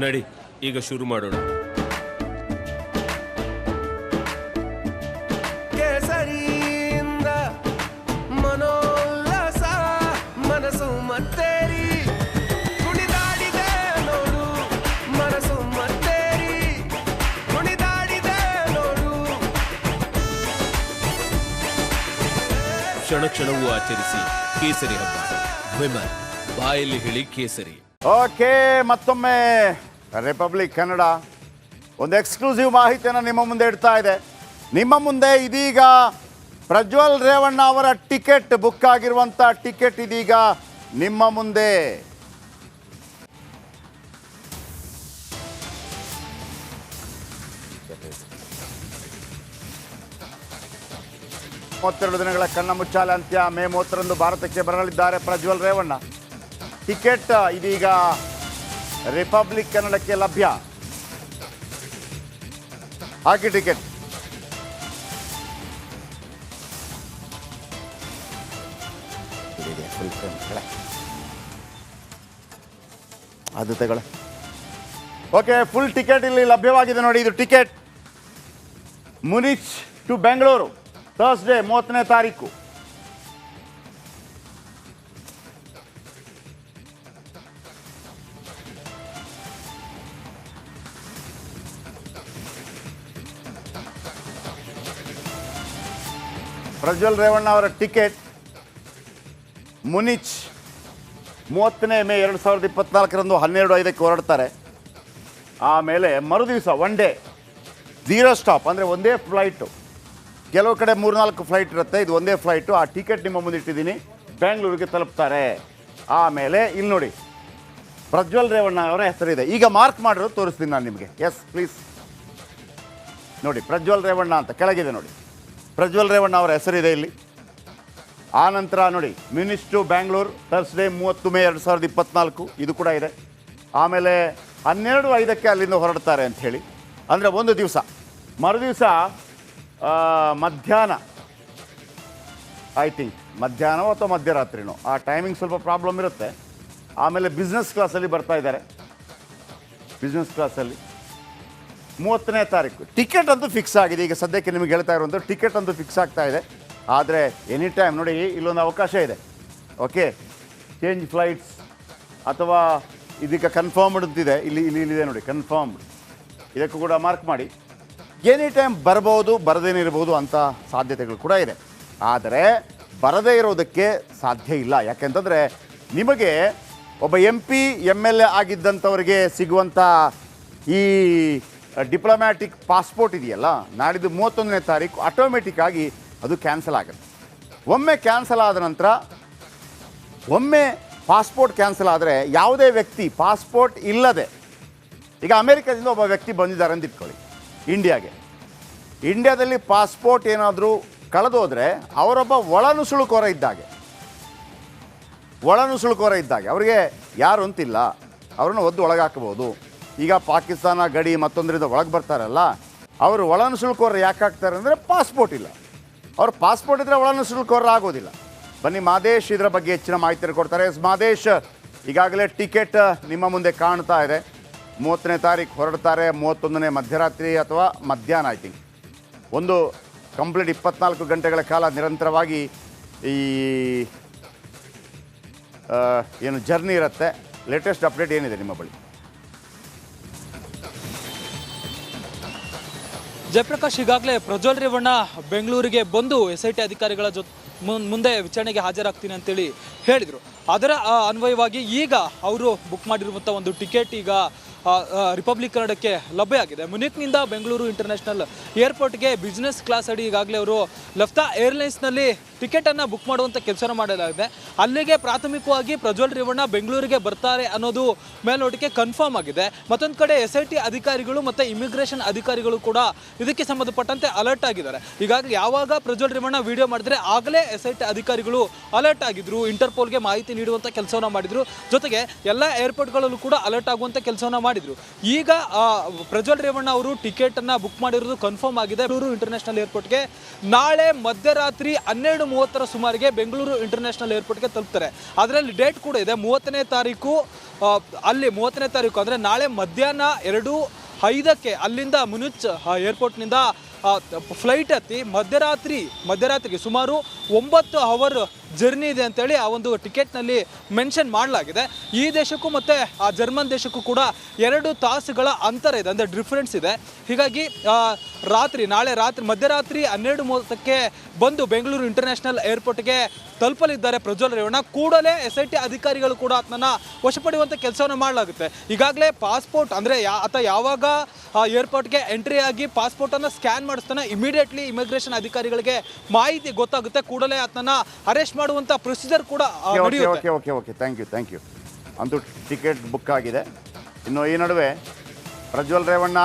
ನಡಿ ಈಗ ಶುರು ಮಾಡೋಣ. ಕೇಸರಿಯಿಂದ ಮನೋಲ್ಲಾಸ ಮನಸ್ಸು ಮತ್ತೇರಿ ಕುಣಿದಾಡಿದೆ ನೋಡು, ಮನಸ್ಸು ಮತ್ತೇರಿ ಕುಣಿದಾಡಿದೆ ನೋಡು. ಕ್ಷಣ ಕ್ಷಣವೂ ಆಚರಿಸಿ ಕೇಸರಿ ಹಬ್ಬ. ವಿಮಲ್ ಬಾಯಲ್ಲಿ ಹೇಳಿ ಕೇಸರಿ. ಓಕೆ, ಮತ್ತೊಮ್ಮೆ ರಿಪಬ್ಲಿಕ್ ಕನ್ನಡ ಒಂದು ಎಕ್ಸ್ಕ್ಲೂಸಿವ್ ಮಾಹಿತಿಯನ್ನು ನಿಮ್ಮ ಮುಂದೆ ಇಡ್ತಾ ಇದೆ. ನಿಮ್ಮ ಮುಂದೆ ಇದೀಗ ಪ್ರಜ್ವಲ್ ರೇವಣ್ಣ ಅವರ ಟಿಕೆಟ್ ಬುಕ್ ಆಗಿರುವಂಥ ಟಿಕೆಟ್ ಇದೀಗ ನಿಮ್ಮ ಮುಂದೆ. ಮೂವತ್ತೆರಡು ದಿನಗಳ ಕಣ್ಣ ಮುಚ್ಚಾಲೆ ಅಂತ್ಯ. ಮೇ 30ರಂದು ಭಾರತಕ್ಕೆ ಬರಲಿದ್ದಾರೆ ಪ್ರಜ್ವಲ್ ರೇವಣ್ಣ. ಟಿಕೆಟ್ ಇದೀಗ ರಿಪಬ್ಲಿಕ್ ಕನ್ನಡಕ್ಕೆ ಲಭ್ಯ. ಹಾಕಿ ಟಿಕೆಟ್. ಅದು ತಗೊಳ್ಳ. ಓಕೆ, ಫುಲ್ ಟಿಕೆಟ್ ಇಲ್ಲಿ ಲಭ್ಯವಾಗಿದೆ ನೋಡಿ. ಇದು ticket Munich to Bengaluru, Thursday 30ನೇ ತಾರೀಕು. ಪ್ರಜ್ವಲ್ ರೇವಣ್ಣ ಅವರ ಟಿಕೆಟ್ ಮುನಿಚ್ 30ನೇ ಮೇ 2024ರಂದು 12:05 ಹೊರಡ್ತಾರೆ. ಆಮೇಲೆ ಮರುದಿವಸ ಒನ್ ಡೇ 0 ಸ್ಟಾಪ್, ಅಂದರೆ ಒಂದೇ ಫ್ಲೈಟು. ಕೆಲವು ಕಡೆ 3-4 ಫ್ಲೈಟ್ ಇರುತ್ತೆ, ಇದು ಒಂದೇ ಫ್ಲೈಟು. ಆ ಟಿಕೆಟ್ ನಿಮ್ಮ ಮುಂದೆ ಇಟ್ಟಿದ್ದೀನಿ. ಬೆಂಗಳೂರಿಗೆ ತಲುಪ್ತಾರೆ. ಆಮೇಲೆ ಇಲ್ಲಿ ನೋಡಿ ಪ್ರಜ್ವಲ್ ರೇವಣ್ಣ ಅವರ ಹೆಸರಿದೆ. ಈಗ ಮಾರ್ಕ್ ಮಾಡಿರೋದು ತೋರಿಸ್ತೀನಿ ನಾನು ನಿಮಗೆ. ಎಸ್ ಪ್ಲೀಸ್ ನೋಡಿ, ಪ್ರಜ್ವಲ್ ರೇವಣ್ಣ ಅಂತ ಕೆಳಗಿದೆ ನೋಡಿ. ಪ್ರಜ್ವಲ್ ರೇವಣ್ಣ ಅವರ ಹೆಸರಿದೆ ಇಲ್ಲಿ. ಆ ನಂತರ ನೋಡಿ Munich to Bangalore, Thursday 30 May 2024, ಇದು ಕೂಡ ಇದೆ. ಆಮೇಲೆ 12:05 ಅಲ್ಲಿಂದ ಹೊರಡ್ತಾರೆ ಅಂಥೇಳಿ, ಅಂದರೆ ಒಂದು ದಿವಸ. ಮರುದಿವಸ ಮಧ್ಯಾಹ್ನ, ಐ ಥಿಂಕ್ ಮಧ್ಯಾಹ್ನ ಅಥವಾ ಮಧ್ಯರಾತ್ರಿನೋ, ಆ ಟೈಮಿಂಗ್ ಸ್ವಲ್ಪ ಪ್ರಾಬ್ಲಮ್ ಇರುತ್ತೆ. ಆಮೇಲೆ ಬಿಸ್ನೆಸ್ ಕ್ಲಾಸಲ್ಲಿ ಬರ್ತಾ ಇದ್ದಾರೆ. ಬಿಸ್ನೆಸ್ ಕ್ಲಾಸಲ್ಲಿ 30ನೇ ತಾರೀಕು. ಟಿಕೆಟ್ ಅಂತೂ ಫಿಕ್ಸ್ ಆಗಿದೆ. ಈಗ ಸದ್ಯಕ್ಕೆ ನಿಮಗೆ ಹೇಳ್ತಾ ಇರುವಂಥ ಟಿಕೆಟ್ ಅಂತೂ ಫಿಕ್ಸ್ ಆಗ್ತಾ ಇದೆ. ಆದರೆ ಎನಿ ಟೈಮ್ ನೋಡಿ ಇಲ್ಲೊಂದು ಅವಕಾಶ ಇದೆ. ಓಕೆ, ಚೇಂಜ್ ಫ್ಲೈಟ್ಸ್ ಅಥವಾ ಇದಕ್ಕೆ ಕನ್ಫರ್ಮ್ಡ್ ಅಂತಿದೆ. ಇಲ್ಲಿದೆ ನೋಡಿ ಕನ್ಫರ್ಮ್ಡ್. ಇದಕ್ಕೂ ಕೂಡ ಮಾರ್ಕ್ ಮಾಡಿ. ಎನಿ ಟೈಮ್ ಬರ್ಬೋದು, ಬರದೇನೇ ಇರ್ಬೋದು ಅಂತ ಸಾಧ್ಯತೆಗಳು ಕೂಡ ಇದೆ. ಆದರೆ ಬರದೇ ಇರೋದಕ್ಕೆ ಸಾಧ್ಯ ಇಲ್ಲ. ಯಾಕೆಂತಂದರೆ ನಿಮಗೆ ಒಬ್ಬ MP MLA ಆಗಿದ್ದಂಥವ್ರಿಗೆ ಸಿಗುವಂಥ ಈ ಡಿಪ್ಲೊಮ್ಯಾಟಿಕ್ ಪಾಸ್ಪೋರ್ಟ್ ಇದೆಯಲ್ಲ, ನಾಡಿದ್ದು 31ನೇ ತಾರೀಕು ಆಟೋಮೆಟಿಕ್ ಆಗಿ ಅದು ಕ್ಯಾನ್ಸಲ್ ಆಗುತ್ತೆ. ಒಮ್ಮೆ ಕ್ಯಾನ್ಸಲ್ ಆದ ನಂತರ, ಒಮ್ಮೆ ಪಾಸ್ಪೋರ್ಟ್ ಕ್ಯಾನ್ಸಲ್ ಆದರೆ ಯಾವುದೇ ವ್ಯಕ್ತಿ ಪಾಸ್ಪೋರ್ಟ್ ಇಲ್ಲದೆ, ಈಗ ಅಮೇರಿಕಾದಿಂದ ಒಬ್ಬ ವ್ಯಕ್ತಿ ಬಂದಿದ್ದಾರೆ ಅಂತ ಇಟ್ಕೊಳ್ಳಿ ಇಂಡಿಯಾಗೆ. ಇಂಡಿಯಾದಲ್ಲಿ ಪಾಸ್ಪೋರ್ಟ್ ಏನಾದರೂ ಕಳೆದೋದ್ರೆ ಅವರೊಬ್ಬ ಒಳನುಸುಳುಕೋರ ಇದ್ದಾಗೆ. ಅವರಿಗೆ ಯಾರು ಅಂತಿಲ್ಲ, ಅವ್ರನ್ನ ಒದ್ದು ಒಳಗಾಕಬಹುದು. ಈಗ ಪಾಕಿಸ್ತಾನ ಗಡಿ ಮತ್ತೊಂದರಿಂದ ಒಳಗೆ ಬರ್ತಾರಲ್ಲ, ಅವರು ಒಳನುಸುಳುಕೋರ ಯಾಕೆ ಆಗ್ತಾರೆ ಅಂದರೆ ಪಾಸ್ಪೋರ್ಟ್ ಇಲ್ಲ. ಅವ್ರ ಪಾಸ್ಪೋರ್ಟ್ ಇದ್ದರೆ ಒಳನುಸುಳುಕೋರ ಆಗೋದಿಲ್ಲ. ಬನ್ನಿ ಮಾದೇಶ್ ಇದರ ಬಗ್ಗೆ ಹೆಚ್ಚಿನ ಮಾಹಿತಿಯನ್ನು ಕೊಡ್ತಾರೆ. ಮಾದೇಶ್, ಈಗಾಗಲೇ ಟಿಕೆಟ್ ನಿಮ್ಮ ಮುಂದೆ ಕಾಣ್ತಾ ಇದೆ. 30ನೇ ತಾರೀಕು ಹೊರಡ್ತಾರೆ. 31ನೇ ಮಧ್ಯರಾತ್ರಿ ಅಥವಾ ಮಧ್ಯಾಹ್ನ, ಐ ಥಿಂಕ್ ಒಂದು ಕಂಪ್ಲೀಟ್ 24 ಗಂಟೆಗಳ ಕಾಲ ನಿರಂತರವಾಗಿ ಈ ಏನು ಜರ್ನಿ ಇರುತ್ತೆ. ಲೇಟೆಸ್ಟ್ ಅಪ್ಡೇಟ್ ಏನಿದೆ ನಿಮ್ಮ ಬಳಿ? ಜಯಪ್ರಕಾಶ್, ಈಗಾಗಲೇ ಪ್ರಜ್ವಲ್ ರೇವಣ್ಣ ಬೆಂಗಳೂರಿಗೆ ಬಂದು SIT ಅಧಿಕಾರಿಗಳ ಮುಂದೆ ವಿಚಾರಣೆಗೆ ಹಾಜರಾಗ್ತೀನಿ ಅಂತೇಳಿ ಹೇಳಿದರು. ಅದರ ಅನ್ವಯವಾಗಿ ಈಗ ಅವರು ಬುಕ್ ಮಾಡಿರುವಂಥ ಒಂದು ಟಿಕೆಟ್ ಈಗ ರಿಪಬ್ಲಿಕ್ ಕನ್ನಡಕ್ಕೆ ಲಭ್ಯ ಆಗಿದೆ. ಮುನಿಕ್ನಿಂದ ಬೆಂಗಳೂರು ಇಂಟರ್ನ್ಯಾಷನಲ್ ಏರ್ಪೋರ್ಟ್ಗೆ ಬಿಸ್ನೆಸ್ ಕ್ಲಾಸ್ ಅಡಿ ಈಗಾಗಲೇ ಅವರು ಲಫ್ತಾ ಏರ್ಲೈನ್ಸ್ನಲ್ಲಿ ಟಿಕೆಟನ್ನು ಬುಕ್ ಮಾಡುವಂಥ ಕೆಲಸ ಮಾಡಲಾಗಿದೆ. ಅಲ್ಲಿಗೆ ಪ್ರಾಥಮಿಕವಾಗಿ ಪ್ರಜ್ವಲ್ ರೇವಣ್ಣ ಬೆಂಗಳೂರಿಗೆ ಬರ್ತಾರೆ ಅನ್ನೋದು ಮೇಲ್ನೋಟಕ್ಕೆ ಕನ್ಫರ್ಮ್ ಆಗಿದೆ. ಮತ್ತೊಂದು ಕಡೆ SIT ಅಧಿಕಾರಿಗಳು ಮತ್ತು ಇಮಿಗ್ರೇಷನ್ ಅಧಿಕಾರಿಗಳು ಕೂಡ ಇದಕ್ಕೆ ಸಂಬಂಧಪಟ್ಟಂತೆ ಅಲರ್ಟ್ ಆಗಿದ್ದಾರೆ. ಈಗಾಗಲೇ ಯಾವಾಗ ಪ್ರಜ್ವಲ್ ರೇವಣ್ಣ ವಿಡಿಯೋ ಮಾಡಿದ್ರೆ ಆಗಲೇ SIT ಅಧಿಕಾರಿಗಳು ಅಲರ್ಟ್ ಆಗಿದ್ರು, ಇಂಟರ್ಪೋಲ್ಗೆ ಮಾಹಿತಿ ನೀಡುವಂಥ ಕೆಲಸವನ್ನು ಮಾಡಿದರು. ಜೊತೆಗೆ ಎಲ್ಲ ಏರ್ಪೋರ್ಟ್ಗಳಲ್ಲೂ ಕೂಡ ಅಲರ್ಟ್ ಆಗುವಂಥ ಕೆಲಸವನ್ನು ಮಾಡಿದ್ರು. ಈಗ ಪ್ರಜ್ವಲ್ ರೇವಣ್ಣ ಅವರು ಟಿಕೆಟನ್ನು ಬುಕ್ ಮಾಡಿರೋದು ಕನ್ಫರ್ಮ್ ಆಗಿದೆ. ಬೆಂಗಳೂರು ಇಂಟರ್ನ್ಯಾಷನಲ್ ಏರ್ಪೋರ್ಟ್ಗೆ ನಾಳೆ ಮಧ್ಯರಾತ್ರಿ 12:30 ಸುಮಾರಿಗೆ ಬೆಂಗಳೂರು ಇಂಟರ್ನ್ಯಾಷನಲ್ ಏರ್ಪೋರ್ಟ್ಗೆ ತಲುಪ್ತಾರೆ. ಅದರಲ್ಲಿ ಡೇಟ್ ಕೂಡ ಇದೆ, 30ನೇ ತಾರೀಕು. ಅಲ್ಲಿ 30ನೇ ತಾರೀಕು ಅಂದರೆ ನಾಳೆ ಮಧ್ಯಾಹ್ನ 2:05 ಅಲ್ಲಿಂದ ಮುನುಚ್ ಏರ್ಪೋರ್ಟ್ನಿಂದ ಫ್ಲೈಟ್ ಹತ್ತಿ ಮಧ್ಯರಾತ್ರಿಗೆ ಸುಮಾರು 9 ಅವರ್ ಜರ್ನಿ ಇದೆ ಅಂತೇಳಿ ಆ ಒಂದು ಟಿಕೆಟ್ನಲ್ಲಿ ಮೆನ್ಷನ್ ಮಾಡಲಾಗಿದೆ. ಈ ದೇಶಕ್ಕೂ ಮತ್ತು ಆ ಜರ್ಮನ್ ದೇಶಕ್ಕೂ ಕೂಡ 2 ತಾಸುಗಳ ಅಂತರ ಇದೆ, ಅಂದರೆ ಡಿಫ್ರೆನ್ಸ್ ಇದೆ. ಹೀಗಾಗಿ ನಾಳೆ ರಾತ್ರಿ ಮಧ್ಯರಾತ್ರಿ 12:30ಕ್ಕೆ ಬಂದು ಬೆಂಗಳೂರು ಇಂಟರ್ನ್ಯಾಷನಲ್ ಏರ್ಪೋರ್ಟ್ಗೆ ತಲುಪಲಿದ್ದಾರೆ ಪ್ರಜ್ವಲ್ ರೇವಣ್ಣ. ಕೂಡಲೇ SIT ಅಧಿಕಾರಿಗಳು ಕೂಡ ಆತನನ್ನು ವಶಪಡಿಯುವಂಥ ಕೆಲಸವನ್ನು ಮಾಡಲಾಗುತ್ತೆ. ಈಗಾಗಲೇ ಪಾಸ್ಪೋರ್ಟ್ ಅಂದರೆ ಆತ ಯಾವಾಗ ಏರ್ಪೋರ್ಟ್ಗೆ ಎಂಟ್ರಿ ಆಗಿ ಪಾಸ್ಪೋರ್ಟನ್ನು ಸ್ಕ್ಯಾನ್ ಮಾಡಿಸ್ತಾನೆ, ಇಮಿಡಿಯೇಟ್ಲಿ ಇಮಿಗ್ರೇಷನ್ ಅಧಿಕಾರಿಗಳಿಗೆ ಮಾಹಿತಿ ಗೊತ್ತಾಗುತ್ತೆ. ಕೂಡಲೇ ಆತನನ್ನು ಅರೆಸ್ಟ್ ಮಾಡುವಂಥ ಪ್ರೊಸೀಜರ್ ಕೂಡ ನಡೆಯುತ್ತೆ. Okay thank you. ಅಂತೂ ಟಿಕೆಟ್ ಬುಕ್ ಆಗಿದೆ. ಇನ್ನು ಈ ನಡುವೆ ಪ್ರಜ್ವಲ್ ರೇವಣ್ಣ